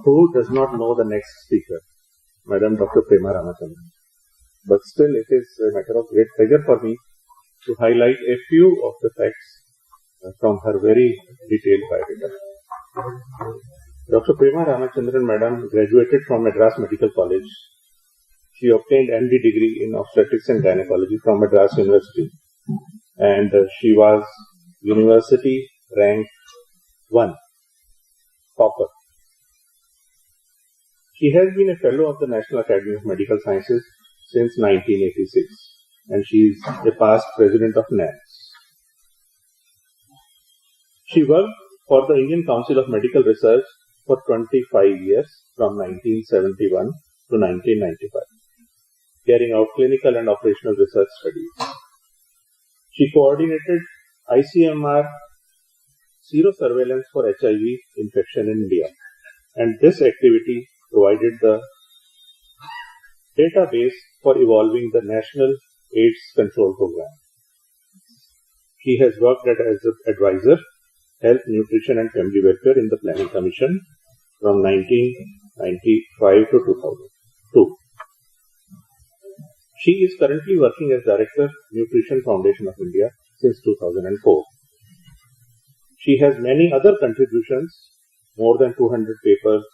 Who does not know the next speaker, Madam Dr. Prema Ramchandran? But still, it is a matter of great pleasure for me to highlight a few of the facts from her very detailed biodata. Dr. Prema Ramchandran, Madam, graduated from Madras Medical College. She obtained MD degree in obstetrics and gynecology from Madras University, and she was university ranked 1, topper. She has been a fellow of the National Academy of Medical Sciences since 1986, and she is a past president of NAMS. She worked for the Indian Council of Medical Research for 25 years, from 1971 to 1995, carrying out clinical and operational research studies. She coordinated ICMR serosurveillance for HIV infection in India, and this activity provided the database for evolving the National AIDS Control Program. She has worked as an advisor, Health, Nutrition and Family Welfare in the Planning Commission from 1995 to 2002. She is currently working as Director, Nutrition Foundation of India since 2004. She has many other contributions, more than 200 papers.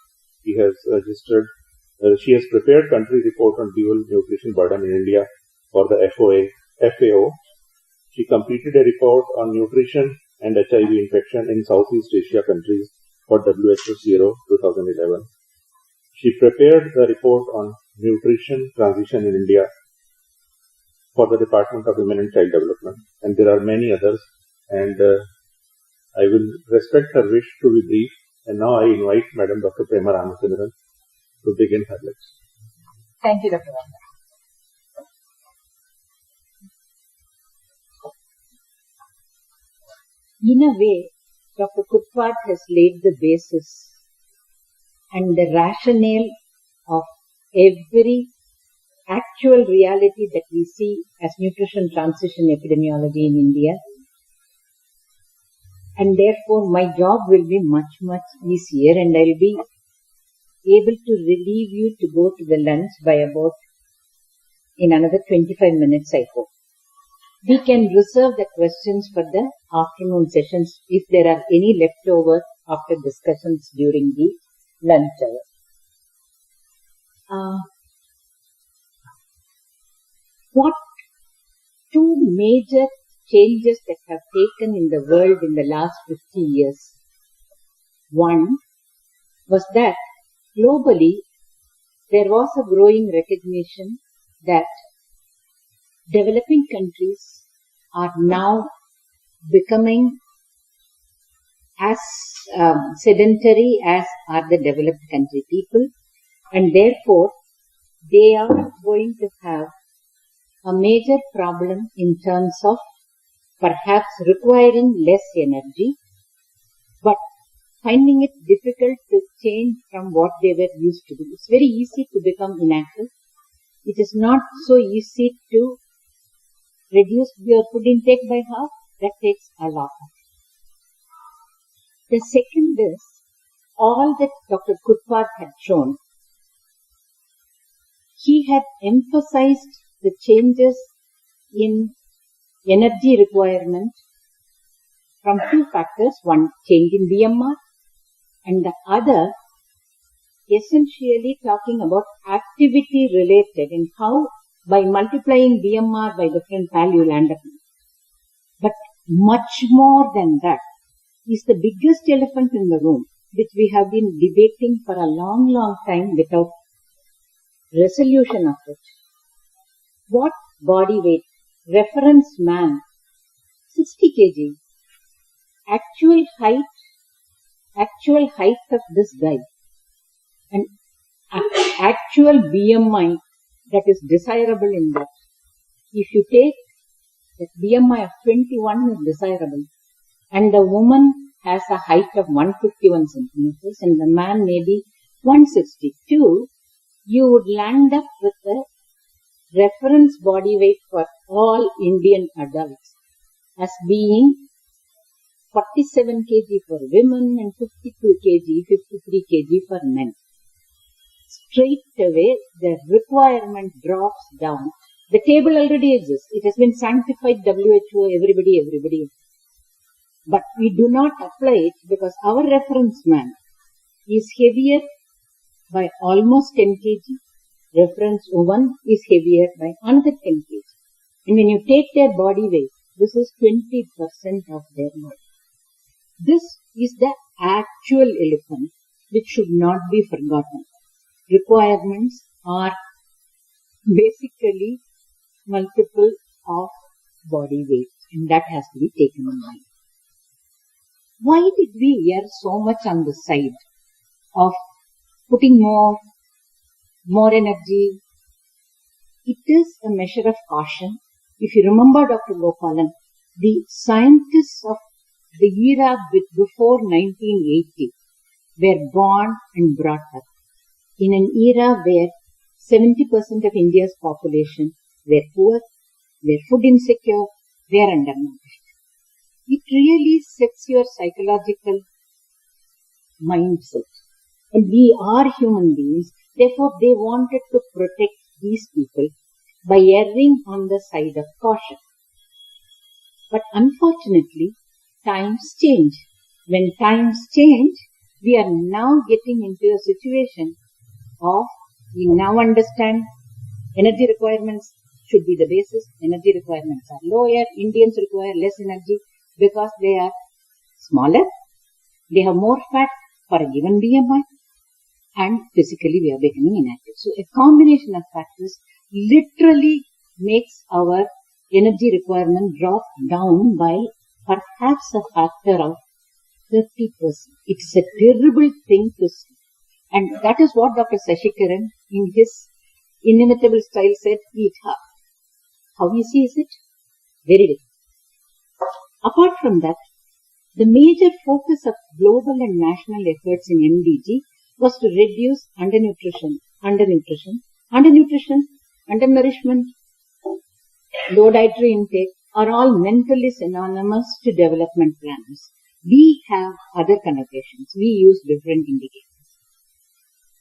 She has prepared country report on dual nutrition burden in India for the FAO. She completed a report on nutrition and HIV infection in Southeast Asia countries for WHO Zero 2011. She prepared the report on nutrition transition in India for the Department of Women and Child Development, and there are many others, and I will respect her wish to be brief. And now I invite Madam Dr. Prema Ramchandran to begin her lecture. Thank you, Dr. Vanda. In a way, Dr. Kutwat has laid the basis and the rationale of every actual reality that we see as nutrition transition epidemiology in India. And therefore, my job will be much, much easier, and I'll be able to relieve you to go to the lunch by about in another 25 minutes, I hope. We can reserve the questions for the afternoon sessions if there are any left over after discussions during the lunch hour. What two major changes that have taken in the world in the last 50 years? One was that globally there was a growing recognition that developing countries are now becoming as sedentary as are the developed country people, and therefore they are going to have a major problem in terms of perhaps requiring less energy, but finding it difficult to change from what they were used to do. It's very easy to become inactive. It is not so easy to reduce your food intake by half. That takes a lot. The second is, all that Dr. Kutwat had shown, he had emphasized the changes in energy requirement from two factors, one change in BMR and the other essentially talking about activity related and how by multiplying BMR by different value you'll end up. But much more than that is the biggest elephant in the room, which we have been debating for a long, long time without resolution of it. What body weight? Reference man, 60 kg. Actual height of this guy and actual BMI that is desirable in that. If you take that BMI of 21 is desirable and the woman has a height of 151 centimeters and the man may be 162, you would land up with a reference body weight for all Indian adults as being 47 kg for women and 52 kg, 53 kg for men. Straight away, the requirement drops down. The table already exists. It has been sanctified WHO, everybody. But we do not apply it because our reference man is heavier by almost 10 kg. Reference woman is heavier by another 10 kg. And when you take their body weight, this is 20% of their body. This is the actual elephant which should not be forgotten. Requirements are basically multiple of body weight, and that has to be taken in mind. Why did we err so much on the side of putting more energy? It is a measure of caution. If you remember Dr. Gopalan, the scientists of the era before 1980 were born and brought up in an era where 70% of India's population were poor, were food insecure, were undernourished. It really sets your psychological mindset. And we are human beings, therefore they wanted to protect these people by erring on the side of caution. But unfortunately, times change. When times change, we are now getting into a situation of, we now understand energy requirements should be the basis. Energy requirements are lower. Indians require less energy because they are smaller. They have more fat for a given BMI. And physically we are becoming inactive. So a combination of factors literally makes our energy requirement drop down by perhaps a factor of 30%. It's a terrible thing to see. And that is what Dr. Sashikaran in his inimitable style said, eat half. How easy is it? Very difficult. Apart from that, the major focus of global and national efforts in MDG was to reduce undernutrition, undernourishment, low dietary intake are all mentally synonymous to development plans. We have other connotations. We use different indicators.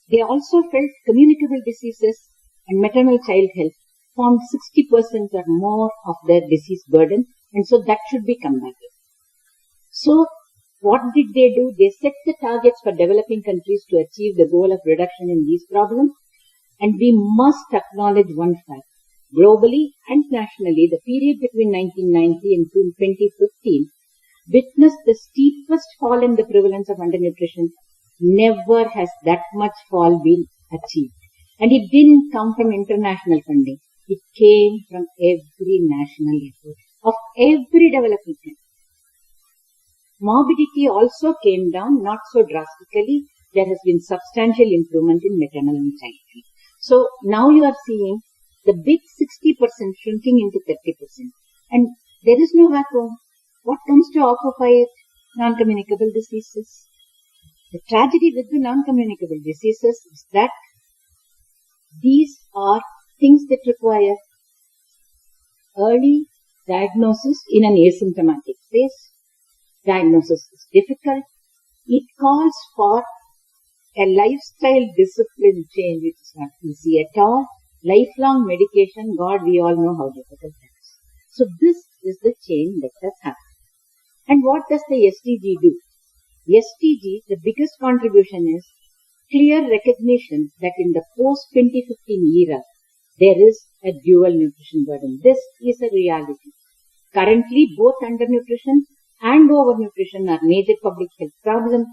They also felt communicable diseases and maternal child health formed 60% or more of their disease burden, and so that should be combated. So, what did they do? They set the targets for developing countries to achieve the goal of reduction in these problems, and we must acknowledge one fact. Globally and nationally, the period between 1990 and 2015 witnessed the steepest fall in the prevalence of undernutrition. Never has that much fall been achieved. And it didn't come from international funding. It came from every national effort of every developing country. Morbidity also came down, not so drastically. There has been substantial improvement in maternal and child health. So now you are seeing the big 60% shrinking into 30%. And there is no vacuum. What comes to occupy it? Non-communicable diseases. The tragedy with the non-communicable diseases is that these are things that require early diagnosis in an asymptomatic phase. Diagnosis is difficult. It calls for a lifestyle discipline change, which is not easy at all. Lifelong medication, God, we all know how difficult that is. So this is the change that has happened. And what does the SDG do? SDG, the biggest contribution is clear recognition that in the post-2015 era, there is a dual nutrition burden. This is a reality. Currently, both undernutrition and overnutrition are major public health problems.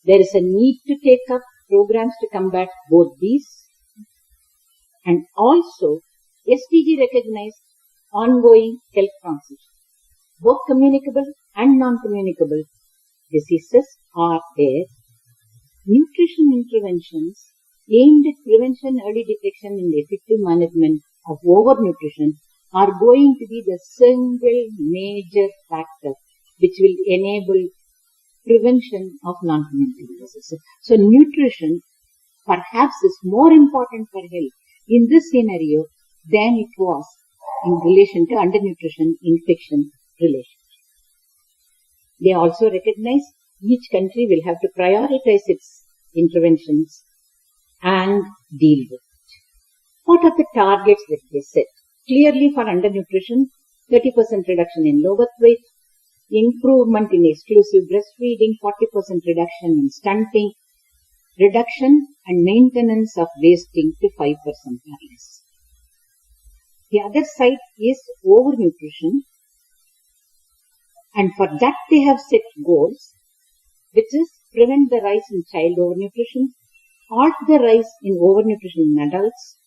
There is a need to take up programs to combat both these. And also, SDG recognized ongoing health transition. Both communicable and non-communicable diseases are there. Nutrition interventions aimed at prevention, early detection and effective management of overnutrition are going to be the single major factor which will enable prevention of non-communicable diseases. So nutrition perhaps is more important for health in this scenario than it was in relation to undernutrition infection relationship. They also recognize each country will have to prioritize its interventions and deal with it. What are the targets that they set? Clearly for undernutrition, 30% reduction in low birth weight, improvement in exclusive breastfeeding, 40% reduction in stunting, reduction and maintenance of wasting to 5% or less. The other side is overnutrition, and for that they have set goals, which is prevent the rise in child overnutrition, halt the rise in overnutrition in adults,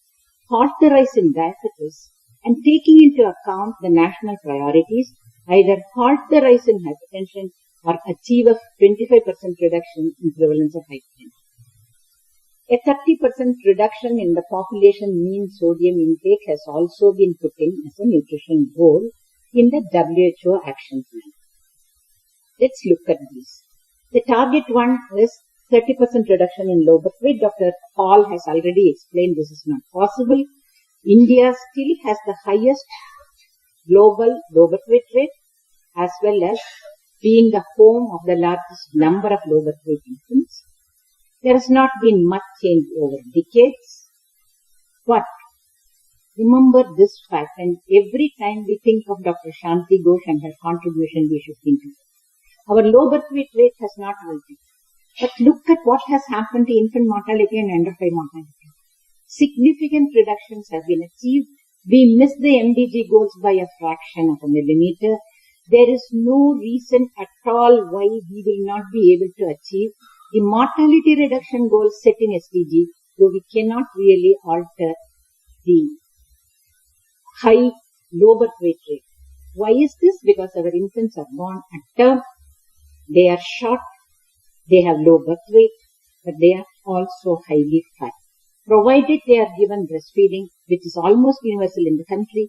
halt the rise in diabetes, and taking into account the national priorities, either halt the rise in hypertension or achieve a 25% reduction in prevalence of hypertension. A 30% reduction in the population mean sodium intake has also been put in as a nutrition goal in the WHO action plan. Let's look at these. The target one is 30% reduction in low birth weight. Dr. Paul has already explained this is not possible. India still has the highest global low birth weight rate, as well as being the home of the largest number of low birth weight infants. There has not been much change over decades, but remember this fact, and every time we think of Dr. Shanti Ghosh and her contribution, we should think of it. Our low birth weight rate has not altered, but look at what has happened to infant mortality and under 5 mortality. Significant reductions have been achieved. We missed the MDG goals by a fraction of a millimeter. There is no reason at all why we will not be able to achieve the mortality reduction goals set in SDG, though we cannot really alter the high low birth weight rate. Why is this? Because our infants are born at term, they are short, they have low birth weight, but they are also highly fat. Provided they are given breastfeeding, which is almost universal in the country,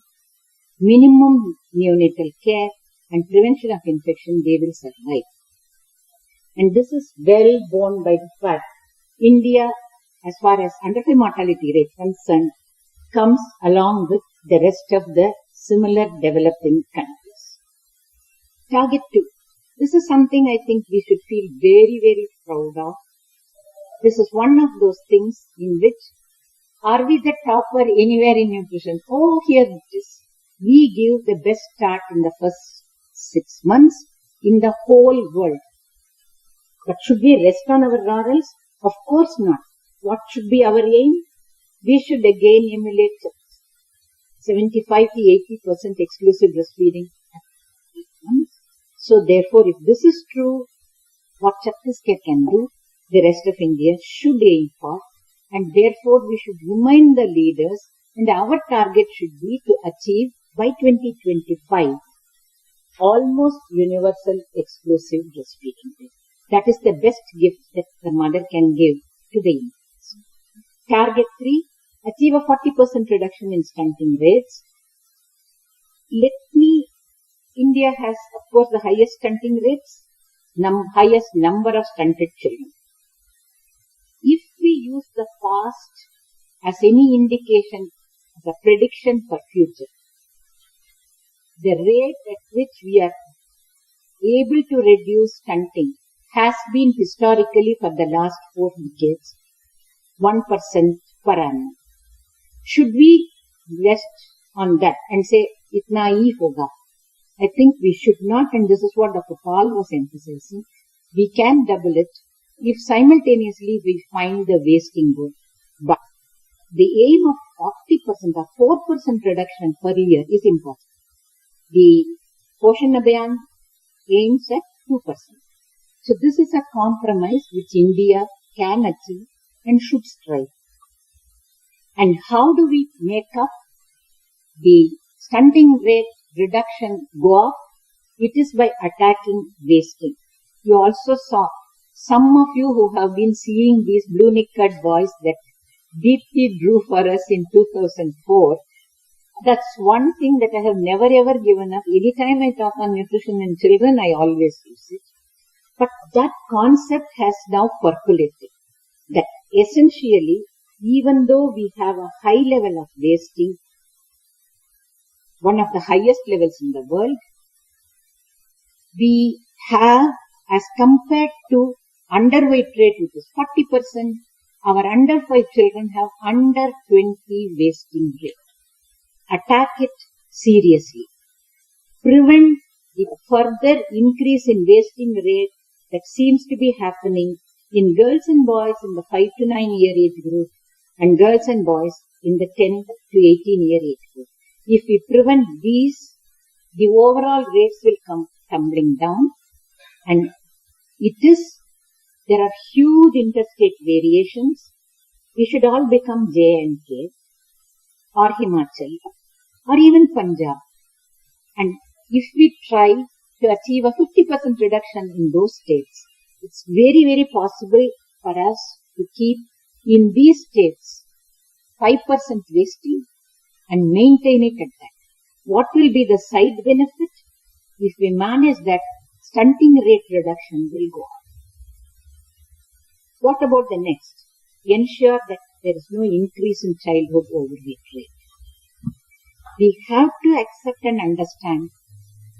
minimum neonatal care and prevention of infection, they will survive. And this is well borne by the fact India, as far as under 5 mortality rate concerned, comes along with the rest of the similar developing countries. Target 2. This is something I think we should feel very, very proud of. This is one of those things in which, are we the topper anywhere in nutrition? Oh, here it is. We give the best start in the first 6 months in the whole world. But should we rest on our laurels? Of course not. What should be our aim? We should again emulate 75 to 80% exclusive breastfeeding at 8 months. So therefore, if this is true, what Chhattisgarh can do, the rest of India should aim for, and therefore we should remind the leaders, and our target should be to achieve by 2025 almost universal exclusive breastfeeding rate. That is the best gift that the mother can give to the infants. Target 3, achieve a 40% reduction in stunting rates. India has, of course, the highest stunting rates, highest number of stunted children. If we use the past as any indication, as a prediction for future, the rate at which we are able to reduce stunting has been historically for the last 4 decades 1% per annum. Should we rest on that and say, itna hi hoga? I think we should not, and this is what Dr. Paul was emphasizing. We can double it if simultaneously we find the wasting goal. But the aim of 40% or 4% reduction per year is impossible. The Poshan Abhiyan aims at 2%. So this is a compromise which India can achieve and should strive. And how do we make up the stunting rate reduction go up? It is by attacking wasting. You also saw some of you who have been seeing these blue-knickered boys that Deepthi drew for us in 2004. That's one thing that I have never ever given up. Anytime I talk on nutrition in children, I always use it. But that concept has now percolated. That essentially, even though we have a high level of wasting, one of the highest levels in the world, we have, as compared to underweight rate, which is 40%, our under 5 children have under 20 wasting rate. Attack it seriously. Prevent the further increase in wasting rate that seems to be happening in girls and boys in the 5 to 9 year age group and girls and boys in the 10 to 18 year age group. If we prevent these, the overall rates will come tumbling down, and there are huge interstate variations. We should all become J&K or Himachal or even Punjab. And if we try to achieve a 50% reduction in those states, it's very, very possible for us to keep in these states 5% wasting and maintain it at that. What will be the side benefit? If we manage that, stunting rate reduction will go on. What about the next? Ensure that there is no increase in childhood overweight rate. We have to accept and understand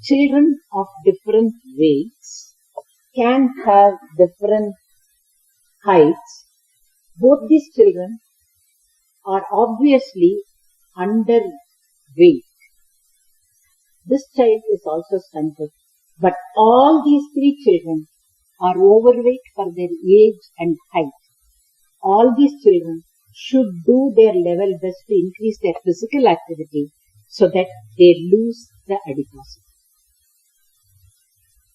children of different weights can have different heights. Both these children are obviously underweight. This child is also stunted, but all these 3 children are overweight for their age and height. All these children should do their level best to increase their physical activity so that they lose the adiposity.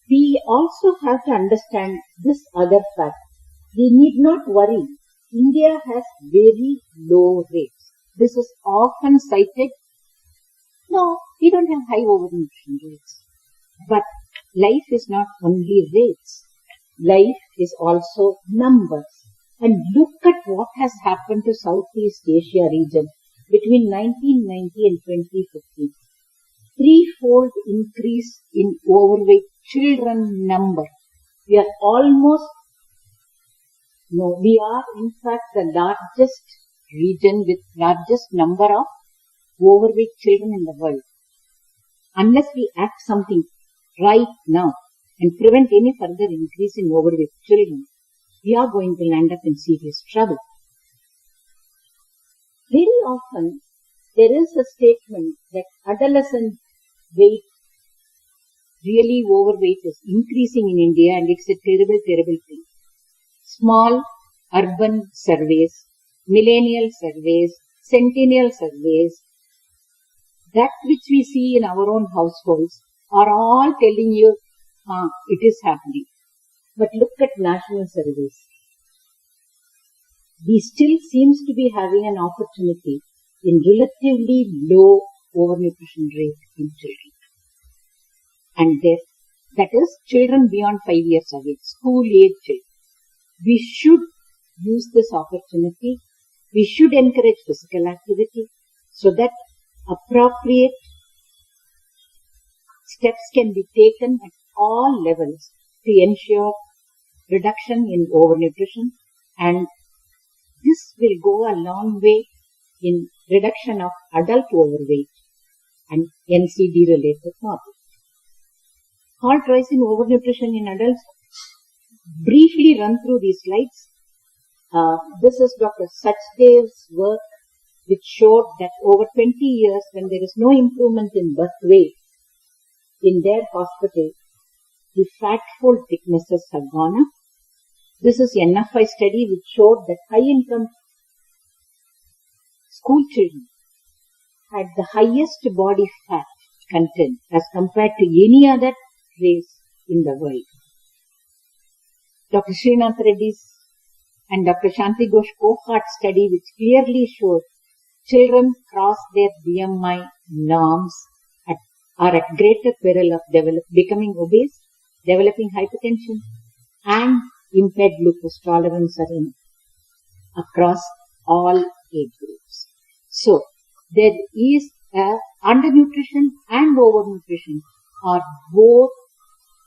We also have to understand this other fact. We need not worry. India has very low rates. This is often cited. No, we don't have high overnutrition rates. But life is not only rates. Life is also numbers. And look at what has happened to Southeast Asia region between 1990 and 2050. 3-fold increase in overweight children number. We are in fact the largest region with largest number of overweight children in the world. Unless we act something right now and prevent any further increase in overweight children, we are going to land up in serious trouble. Very often, there is a statement that adolescent weight, really overweight, is increasing in India, and it's a terrible, terrible thing. Small urban surveys, millennial surveys, centennial surveys, that which we see in our own households are all telling you, it is happening. But look at national surveys. We still seems to be having an opportunity in relatively low overnutrition rate in children. And that is children beyond 5 years of age, school age children. We should use this opportunity. We should encourage physical activity so that appropriate steps can be taken at all levels to ensure reduction in overnutrition, and this will go a long way in reduction of adult overweight and NCD related problems. Halt rise in overnutrition in adults. Briefly run through these slides. This is Dr. Sachdev's work, which showed that over 20 years, when there is no improvement in birth weight in their hospital, the fat fold thicknesses have gone up. This is NFI study which showed that high-income school children had the highest body fat content as compared to any other race in the world. Dr. Srinath Reddy's and Dr. Shanti Ghosh cohort study which clearly showed children cross their BMI norms are at greater peril of becoming obese, developing hypertension, and impaired glucose tolerance across all age groups. So, there is undernutrition and overnutrition are both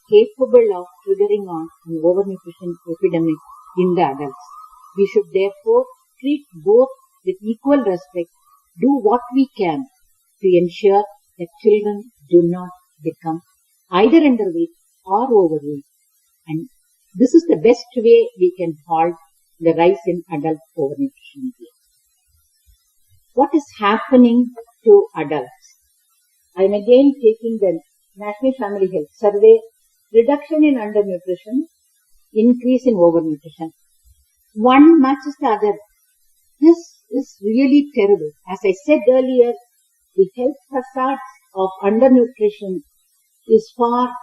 capable of triggering on an overnutrition epidemic in the adults. We should therefore treat both with equal respect, do what we can to ensure that children do not become either underweight or overweight. And this is the best way we can halt the rise in adult overnutrition rate. What is happening to adults? I am again taking the National Family Health Survey. Reduction in undernutrition, increase in overnutrition. One matches the other. This is really terrible. As I said earlier, the health hazards of undernutrition is far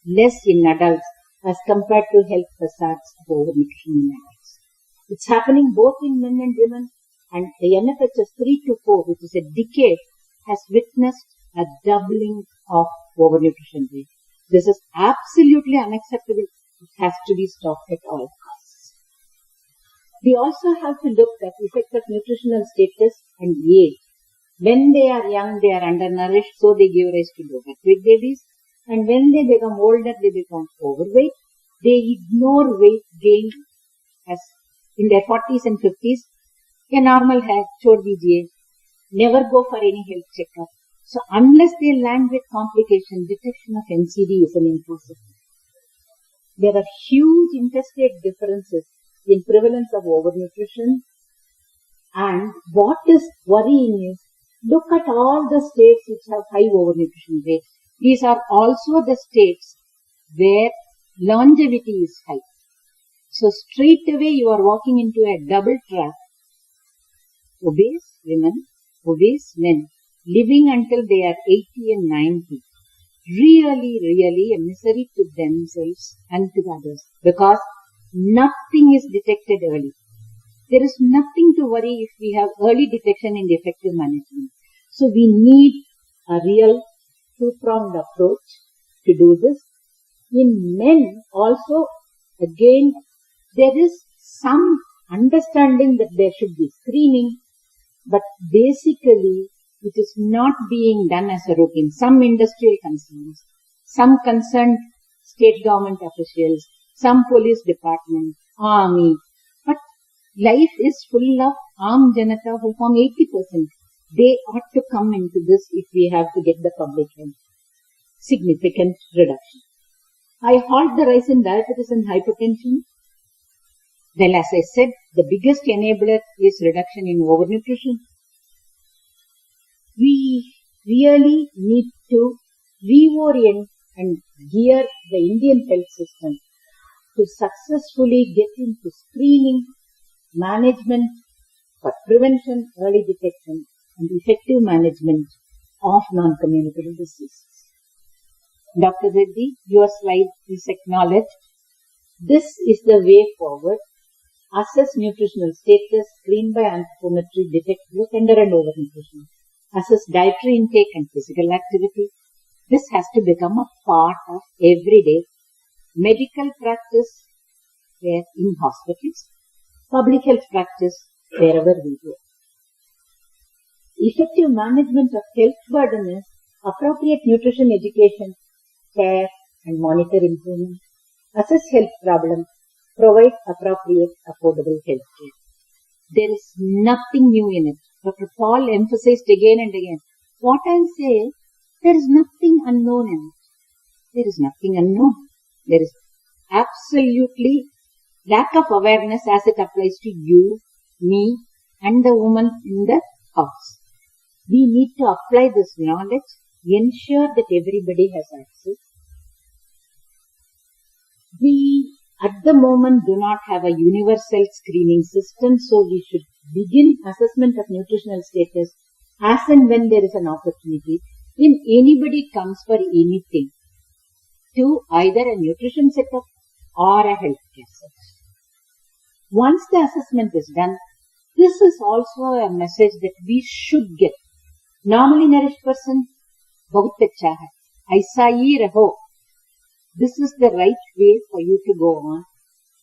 less in adults as compared to health hazards of overnutrition in adults. It's happening both in men and women, and the NFHS 3 to 4, which is a decade, has witnessed a doubling of overnutrition rate. This is absolutely unacceptable. It has to be stopped at all costs. We also have to look at the effect of nutritional status and age. When they are young, they are undernourished, so they give rise to low birth weight babies. And when they become older, they become overweight. They ignore weight gain as in their 40s and 50s. A normal है, छोड़ दीजिए. Never go for any health checkup. So unless they land with complication, detection of NCD is an impossible. There are huge interstate differences in prevalence of overnutrition. And what is worrying is, look at all the states which have high overnutrition rates. These are also the states where longevity is high. So straight away you are walking into a double trap. Obese women, obese men, living until they are 80 and 90. Really a misery to themselves and to others, because nothing is detected early. There is nothing to worry if we have early detection and effective management. So we need a real two-pronged approach to do this. In men also, again, there is some understanding that there should be screening, but basically it is not being done as a routine. Some industrial concerns, some concerned state government officials, some police department, army. But life is full of armed janata who form 80%. They ought to come into this if we have to get the public health. Significant reduction. I halt the rise in diabetes and hypertension. Well, as I said, the biggest enabler is reduction in overnutrition. We really need to reorient and gear the Indian health system to successfully get into screening, management for prevention, early detection, and effective management of non-communicable diseases. Dr. Reddy, your slide is acknowledged. This is the way forward. Assess nutritional status, screen by anthropometry, detect both under and overnutrition. Assess dietary intake and physical activity. This has to become a part of everyday medical practice in hospitals, public health practice wherever we go. Effective management of health burden is appropriate nutrition education, care and monitor improvement, assess health problems, provide appropriate affordable health care. There is nothing new in it. Dr. Paul emphasized again and again. What I'll say, there is nothing unknown in it. There is nothing unknown. There is absolutely lack of awareness as it applies to you, me, and the woman in the house. We need to apply this knowledge, ensure that everybody has access. We, at the moment, do not have a universal screening system, so we should begin assessment of nutritional status as and when there is an opportunity when anybody comes for anything to either a nutrition setup or a healthcare setup. Once the assessment is done, this is also a message that we should get. Normally nourished person, bahut acha hai. Aisa hi raho. This is the right way for you to go on.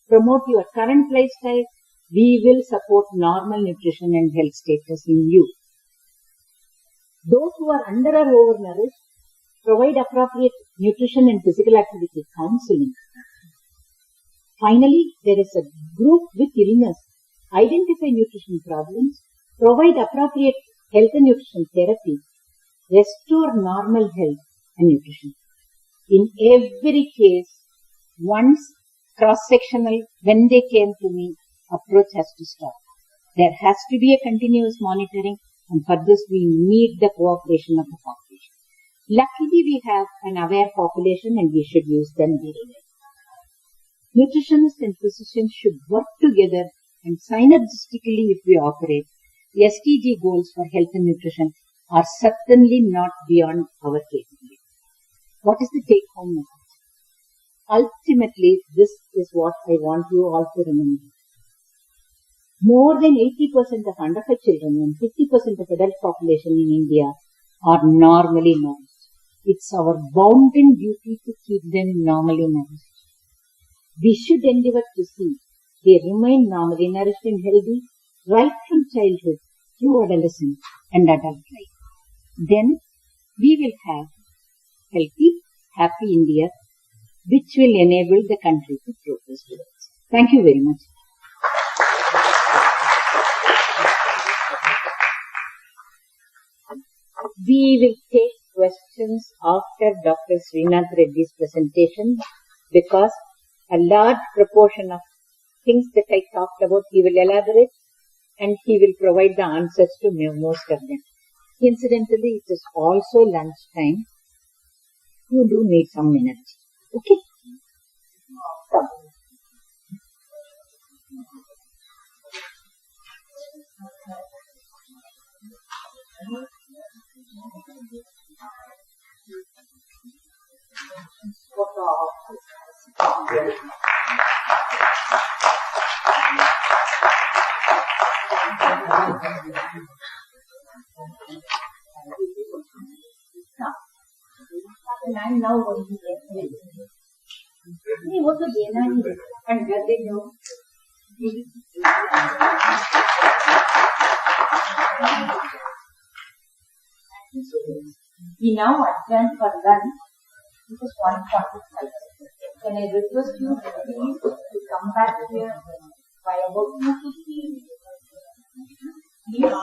Promote your current lifestyle. We will support normal nutrition and health status in you. Those who are under or overnourished, provide appropriate nutrition and physical activity counseling. Finally, there is a group with illness. Identify nutrition problems, provide appropriate health and nutrition therapy, restore normal health and nutrition. In every case, once cross-sectional, when they came to me, approach has to stop. There has to be a continuous monitoring, and for this we need the cooperation of the population. Luckily, we have an aware population and we should use them very well. Nutritionists and physicians should work together and synergistically if we operate. The SDG goals for health and nutrition are certainly not beyond our capability. What is the take-home message? Ultimately, this is what I want you all to remember. More than 80% of underfed children and 50% of adult population in India are normally nourished. It's our bounden duty to keep them normally nourished. We should endeavor to see they remain normally nourished and healthy right from childhood through adolescence and adult life. Then we will have healthy, happy India, which will enable the country to progress towards. Thank you very much. We will take questions after Dr. Srinath Reddy's presentation because a large proportion of things that I talked about, he will elaborate and he will provide the answers to most of them. Incidentally, it is also lunchtime. You do need some energy. Okay? Come. I'm now going to get and where they go. We now adjourn for lunch. This is 1:45. Can I request you please to come back here by about 2:15? Please.